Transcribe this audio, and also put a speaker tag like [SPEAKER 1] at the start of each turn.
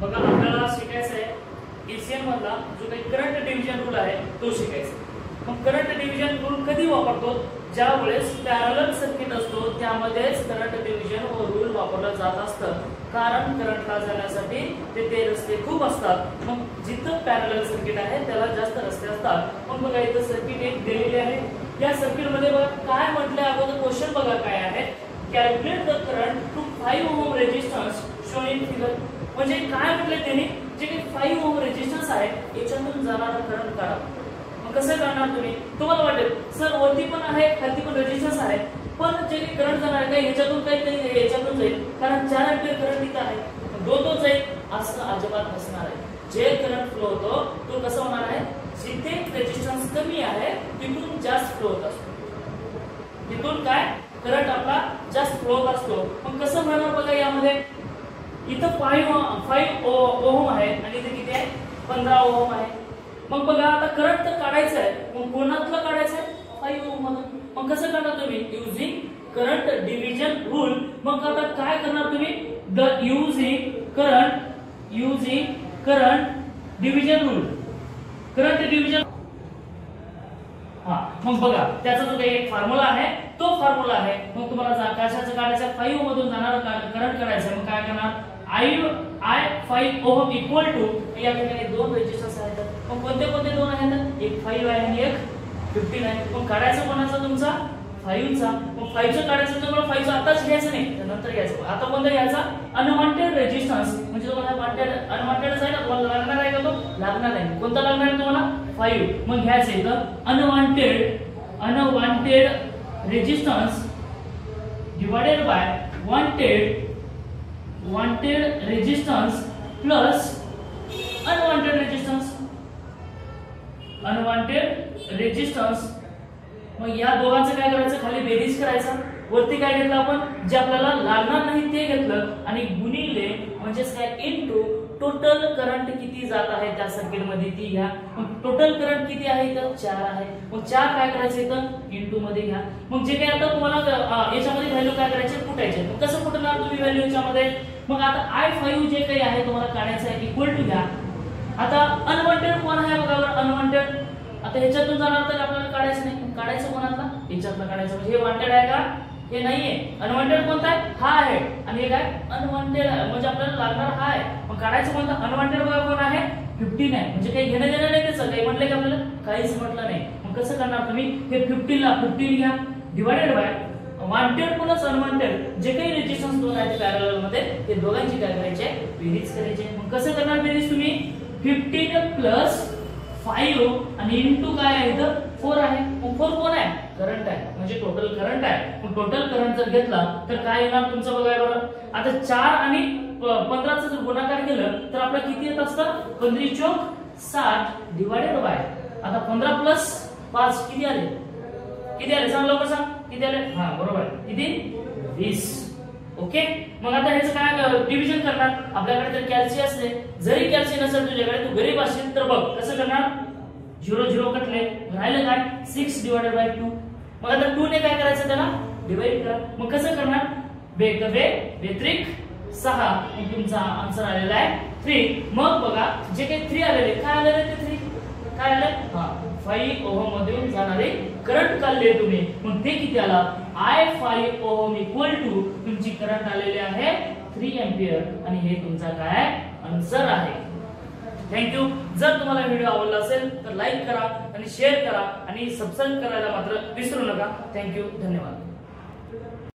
[SPEAKER 1] बघा आपल्याला शिकायचं आहे एसीएन मधला जो काही करंट डिव्हिजन रूल आहे तो शिकायचा। मग करंट डिव्हिजन रूल कधी वापरतो? ज्या वेळेस पॅरलल सर्किट असतो त्यामध्येच करंट डिव्हिजन रूल वापरला जात असतं, कारण करंटला जाण्यासाठी ते रस्ते खूप असतात। मग जिथं पॅरलल सर्किट आहे त्याला जास्त रस्ते असतात। मग बघा इथं सर्किट एक दिलेली आहे, या सर्किट मध्ये बघा काय म्हटलंय अगोदर क्वेश्चन बघा काय आहे, calculate the current to 5 ohm resistance shown in figure. म्हणजे काय म्हटलंय त्यांनी, जे काही 5 ओम रेजिस्टन्स आहे याच्यातून जाणारा करंट काढा। मग कसं करणार तुम्ही? तुम्हाला वाटेल सर वरती पण आहे खाली पण रेजिस्टन्स आहे, पण जे काही करंट जाणार आहे ह्याच्यातून काही याच्यातून जाईल, कारण 4 अँपिअर करंट इथं आहे, तो जाईल असं अजिबात नसणार आहे। जे करंट फ्लो होतो तो कसं होणार आहे, जिथे रेजिस्टन्स कमी आहे तिथून जास्त फ्लो होत असतो, तिथून काय करंट आपला जास्त फ्लो होत असतो। मग कसं होणार बघा, यामध्ये इथं 5 ओहम आहे आणि इथे किती आहे 15 ओहम आहे। मग बघा आता करंट तर काढायचं आहे, मग कोणातलं काढायचं आहे 5 ओहम मधून। मग कसं करणार तुम्ही? Using current division rule. मग आता काय करणार तुम्ही? The using current division rule, current division. मग बघा त्याचा जो काही एक फॉर्म्युला आहे तो फॉर्म्युला आहे। मग तुम्हाला कशाचं काढायचं? 5 ओहम मधून जाणारा करंट काढायचं। मग काय करणार? I 5 ओहम इक्वल टू, या ठिकाणी दोन रेजिस्टन्स आहेत, मग कोणते कोणते दोन आहेत? एक 5 आहे आणि एक 15 आहे। मग काढायचं कोणाचा? तुमचा 5 चा। मग 5 चं काढायचं तुम्हाला 5 चं आताच घ्यायचं नाही, नंतर घ्यायचं। आता कोणता घ्यायचा? अनवॉन्टेड रेजिस्टन्स, म्हणजे तुम्हाला वांटेड अनवॉन्टेड आहे ना, तुम्हाला लागणार आहे का? तो लागणार नाही। कोणता लागणार आहे तुम्हाला? 5। मग घ्यायचं इथं unwanted resistance divided by wanted resistance plus unwanted resistance। मग या दोघांचं काय करायचं? खाली बेरीज करायचा। वरती काय घेतलं आपण? जे आपल्याला लागणार नाही ते घेतलं आणि गुणिले म्हणजेच काय इनटू टोटल करंट किती जात आहे त्या सर्किट मध्ये ती घ्या। मग टोटल करंट किती आहे? तर 4 आहे। मग 4 काय करायचं इथं इनटू मध्ये घ्या। मग जे काही आता तुम्हाला याच्यामध्ये व्हॅल्यू काय करायचे? फुटायचे। मग कसं फुटणार तुम्ही व्हॅल्यू याच्यामध्ये? मग आता I5 जे काही आहे तुम्हाला काढायचं आहे इक्वल टू घ्या। आता अनवॉन्टेड कोण आहे बघा बरं? अनवॉन्टेड आता ह्याच्यातून जाणार तर आपल्याला काढायचं नाही, काढायचं कोणाला? याच्यातलं काढायचं। म्हणजे हे वॉन्टेड आहे का? हे नाहीये। अनवॉन्टेड कोणता आहे? हा आहे। आणि हे काय अनवॉन्टेड आहे, म्हणजे आपल्याला लागणार हा आहे। मग काढायचं कोणता? अनवॉन्टेड बघा कोण आहे? 15 आहे। म्हणजे काही घेणं देणं नाही त्याचं, काही म्हटलं की आपल्याला काहीच म्हटलं नाही। मग कसं करणार तुम्ही? हे 15 ला 15 घ्या divided by wanted plus unwanted जे काही रेजिस्टन्स दोन आहेत पॅरलल मध्ये ते दोघांची काय करायची? बेरीज करायची। मग कसं करणार बेरीज तुम्ही? 15 प्लस 5 आणि इनटू काय आहे इथं 4 आहे। मग 4 कोण आहे? करंट आहे, म्हणजे टोटल करंट आहे। मग टोटल करंट जर घेतला तर काय येणार तुमचं बघा बरं। आता 4 आणि 15 चा जर गुणाकार केलं तर आपल्याला किती येत असतं? 15 चौक 60 डिवाइडेड बाय आता 15 प्लस 5 किती आले? किती आले सांग लवकर सांग, किती आले? बरोबर किती? 20। ओके। मग आता ह्याचं काय डिव्हिजन करणार? आपल्याकडे जर कॅल्सी असले, जरी कॅल्सी नसेल तुझ्याकडे, तू गरीब असशील तर बघ कसं करणार? 0 0 कटले, राहिलं काय? 6 डिवाइडेड बाय 2। मग आता 2 ने काय करायचं? त्याला डिवाइड करा। मग कसं करणार? बेत्रिक 6। मग तुमचा आन्सर आलेला आहे 3। मग बघा जे काही 3 आलेले, काय आलेले ते 3 काय आले? 5 ओहम मधून जाणारे करंट काढले तुम्ही, मग ते किती आला? I5 ओहम इक्वल टू तुमची करंट आलेले आहे 3 एंपियर आणि हे तुमचा काय आन्सर आहे। थँक्यू। जर तुम्हाला व्हिडिओ आवडला असेल तर लाईक करा आणि शेअर करा आणि सबस्क्राइब करायला मात्र विसरू नका। थँक्यू, धन्यवाद।